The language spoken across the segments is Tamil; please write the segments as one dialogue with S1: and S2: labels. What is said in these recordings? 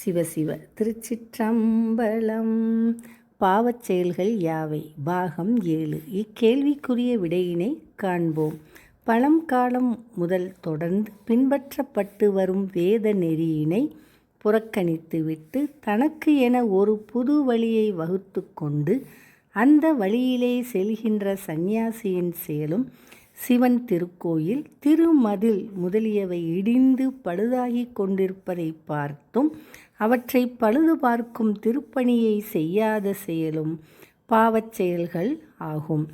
S1: சிவசிவ திருச்சிற்றம்பலம். பாவச் செயல்கள் யாவை? பாகம் 7. இக்கேள்விக்குரிய விடையினை காண்போம். பழங்காலம் முதல் தொடர்ந்து பின்பற்றப்பட்டு வரும் வேத நெறியினை புறக்கணித்துவிட்டு தனக்கு என ஒரு புது வழியை வகுத்து கொண்டு அந்த வழியிலே செல்கின்ற சந்நியாசியின் செயலும் சிவன் திருக்கோயில், திருமதில் முதலியவை இடிந்து பழுதாகி கொண்டிருப்பதை பார்த்தும் அவற்றை பழுது பார்க்கும் திருப்பணியை செய்யாத செயலும் பாவச் செயல்கள் ஆகும்.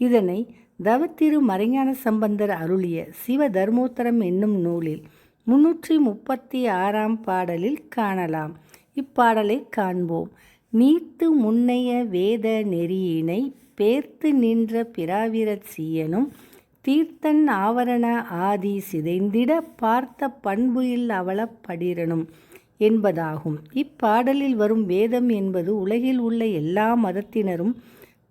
S1: இதனை தவத்திரு மறைஞான சம்பந்தர் அருளிய சிவ தர்மோத்தரம் என்னும் நூலில் 336ஆம் பாடலில் காணலாம். இப்பாடலை காண்போம். நீத்து முன்னைய வேத நெறியினை பேர்த்து நின்ற பிராவிரத் சீயனும் தீர்த்தன் ஆவரண ஆதி சிதைந்திட பார்த்த பண்புயில் அவலப் படிரனும் என்பதாகும். இப்பாடலில் வரும் வேதம் என்பது உலகில் உள்ள எல்லா மதத்தினரும்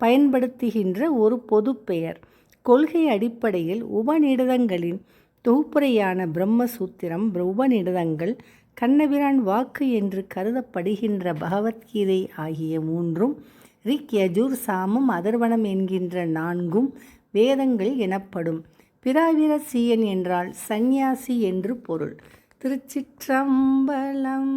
S1: பயன்படுத்துகின்ற ஒரு பொது பெயர். கொள்கை அடிப்படையில் உபநிடதங்களின் தொகுப்புரையான பிரம்மசூத்திரம், உபநிடதங்கள், கண்ணபிரான் வாக்கு என்று கருதப்படுகின்ற பகவத்கீதை ஆகிய 3ம், ரிக், யஜுர், சாமம், அதர்வணம் என்கின்ற 4ம் வேதங்கள் எனப்படும். பிராவிரத் சீயன் என்றால் சந்நியாசி என்று பொருள். திருச்சிற்றம்பலம்.